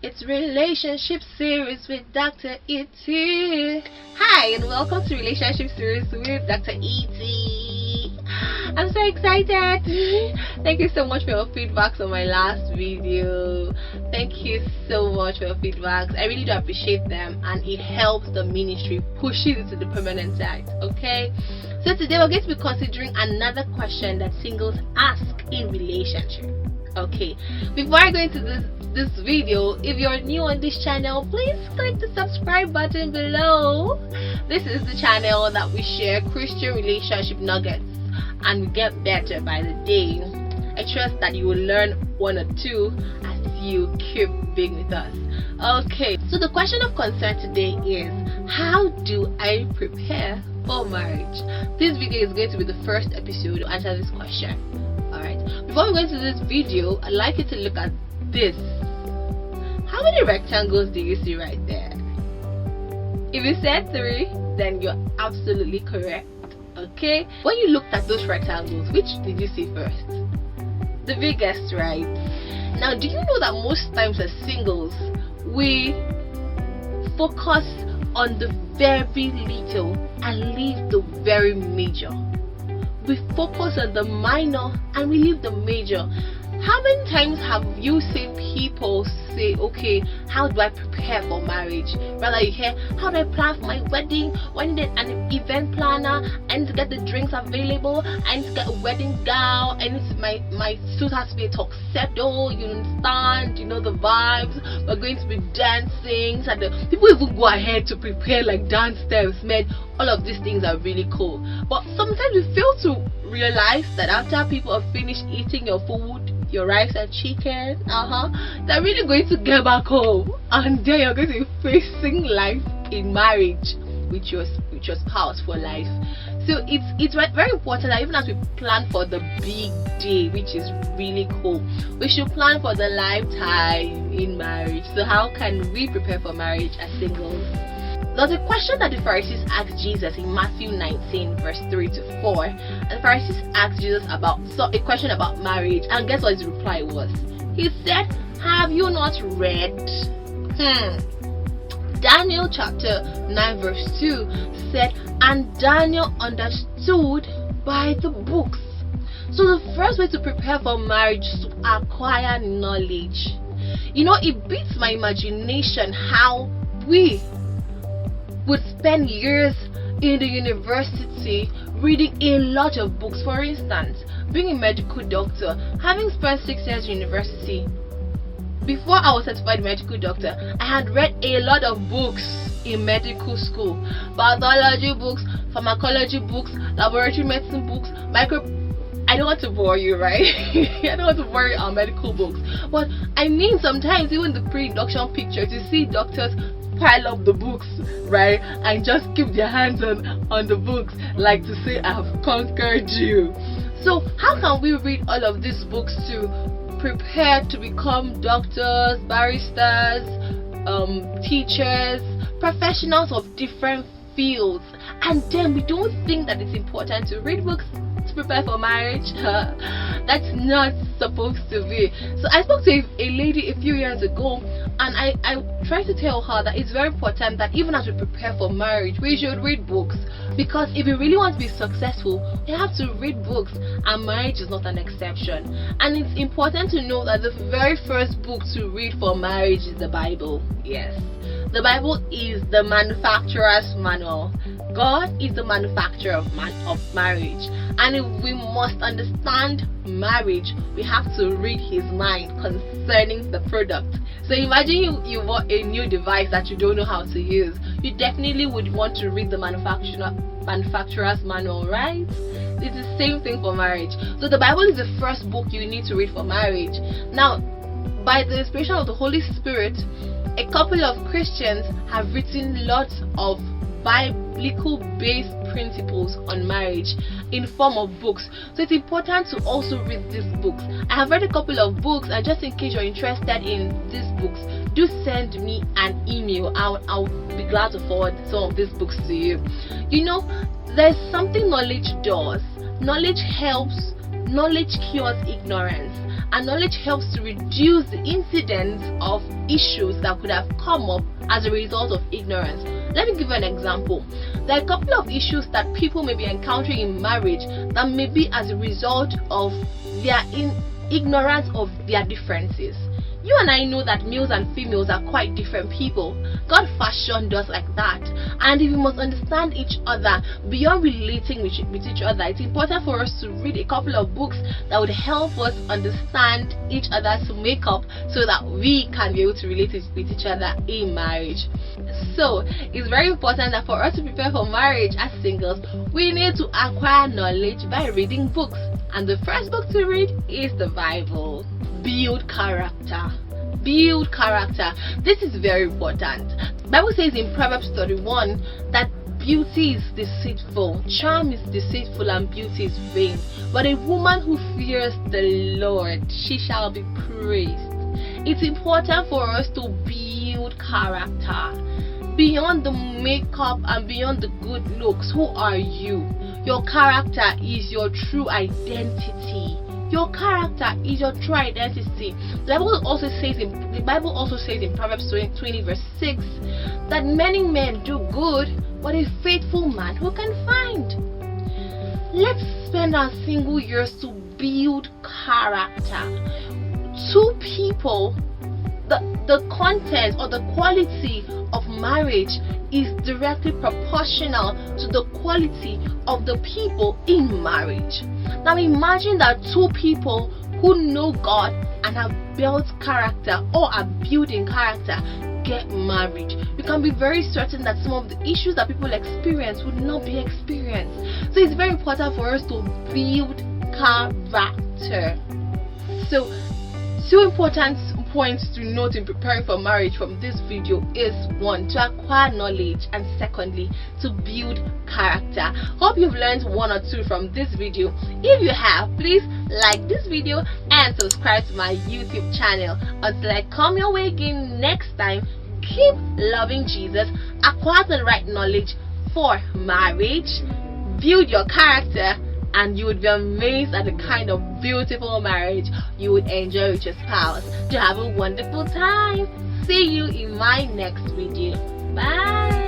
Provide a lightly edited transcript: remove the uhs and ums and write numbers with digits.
It's Relationship Series with Dr. E.T. Hi, and welcome to Relationship Series with Dr. E.T. I'm so excited. Thank you so much for your feedbacks on my last video. Thank you so much for your feedbacks. I really do appreciate them, and it helps the ministry, pushes it to the permanent side. Okay, so today we're going to be considering another question that singles ask in relationship. Okay, before I go into this video, if you're new on this channel, please click the subscribe button below. This is the channel that we share Christian relationship nuggets, and we get better by the day. I trust that you will learn one or two as you keep being with us. Okay, so the question of concern today is, how do I prepare for marriage? This video is going to be the first episode to answer this question. Alright, before we go into this video, I'd like you to look at this. How many rectangles do you see right there? If you said 3, then you're absolutely correct. Okay, when you looked at those rectangles, which did you see first? The biggest, right? Now, do you know that most times as singles, we focus on the very little and leave the very major? We focus on the minor and we leave the major. How many times have you seen people say, okay, how do I prepare for marriage? Rather, you hear, how do I plan for my wedding? I need an event planner. I need to get the drinks available. I need to get a wedding gown. I need to, my suit has to be a tuxedo. You understand? You know the vibes. We're going to be dancing. So people even go ahead to prepare like dance steps, man. All of these things are really cool. But sometimes we fail to realize that after people have finished eating your food, your rice and chicken, they're really going to get back home, and then you're going to be facing life in marriage with your spouse for life. So it's very important that even as we plan for the big day, which is really cool, we should plan for the lifetime in marriage. So how can we prepare for marriage as singles? There's a question that the Pharisees asked Jesus in Matthew 19 verse 3 to 4. And the Pharisees asked Jesus a question about marriage, and guess what his reply was? He said, have you not read? Daniel chapter 9 verse 2 said, and Daniel understood by the books. So the first way to prepare for marriage is to acquire knowledge. You know, it beats my imagination how we would spend years in the university reading a lot of books. For instance, being a medical doctor, having spent 6 years in university, before I was certified medical doctor, I had read a lot of books in medical school. Biology books, pharmacology books, laboratory medicine books, I don't want to bore you, right? I don't want to bore you on medical books. But I mean, sometimes even the pre-induction pictures, you see doctors pile up the books, right, and just keep their hands on the books, like to say, I have conquered you. So how can we read all of these books to prepare to become doctors, barristers, teachers, professionals of different fields, and then we don't think that it's important to read books to prepare for marriage? That's not supposed to be. So I spoke to a lady a few years ago, and I tried to tell her that it's very important that even as we prepare for marriage, we should read books, because if we really want to be successful, we have to read books, and marriage is not an exception. And it's important to know that the very first book to read for marriage is the Bible. Yes, the Bible is the manufacturer's manual. God is the manufacturer of marriage, and if we must understand marriage, we have to read his mind concerning the product. So imagine you bought a new device that you don't know how to use. You definitely would want to read the manufacturer's manual, right? It's the same thing for marriage. So the Bible is the first book you need to read for marriage. Now, by the inspiration of the Holy Spirit, a couple of Christians have written lots of biblical based principles on marriage in form of books. So it's important to also read these books. I have read a couple of books, and just in case you're interested in these books, do send me an email. I'll be glad to forward some of these books to you. You know, there's something knowledge does. Knowledge helps, knowledge cures ignorance. and knowledge helps to reduce the incidence of issues that could have come up as a result of ignorance. Let me give you an example. There are a couple of issues that people may be encountering in marriage that may be as a result of their ignorance of their differences. You and I know that males and females are quite different people. God fashioned us like that, and if we must understand each other beyond relating with each other, it's important for us to read a couple of books that would help us understand each other to make up so that we can be able to relate with each other in marriage. So it's very important that for us to prepare for marriage as singles, we need to acquire knowledge by reading books, and the first book to read is the Bible. Build character. Build character. This is very important. The Bible says in Proverbs 31 that beauty is deceitful, charm is deceitful, and beauty is vain. But a woman who fears the Lord, she shall be praised. It's important for us to build character. Beyond the makeup and beyond the good looks, who are you? Your character is your true identity. Your character is your true identity. The Bible also says in Proverbs 20 verse 6 that many men do good, but a faithful man who can find? Let's spend our single years to build character. Two people, the content or the quality of marriage is directly proportional to the quality of the people in marriage. Now imagine that two people who know God and have built character or are building character get married. You can be very certain that some of the issues that people experience would not be experienced. So it's very important for us to build character. So two important points to note in preparing for marriage from this video is: 1, to acquire knowledge, and secondly, to build character. Hope you've learned one or two from this video. If you have, please like this video and subscribe to my YouTube channel. Until I come your way again next time, keep loving Jesus, acquire the right knowledge for marriage, build your character, and you would be amazed at the kind of beautiful marriage you would enjoy with your spouse. To have a wonderful time. See you in my next video. Bye.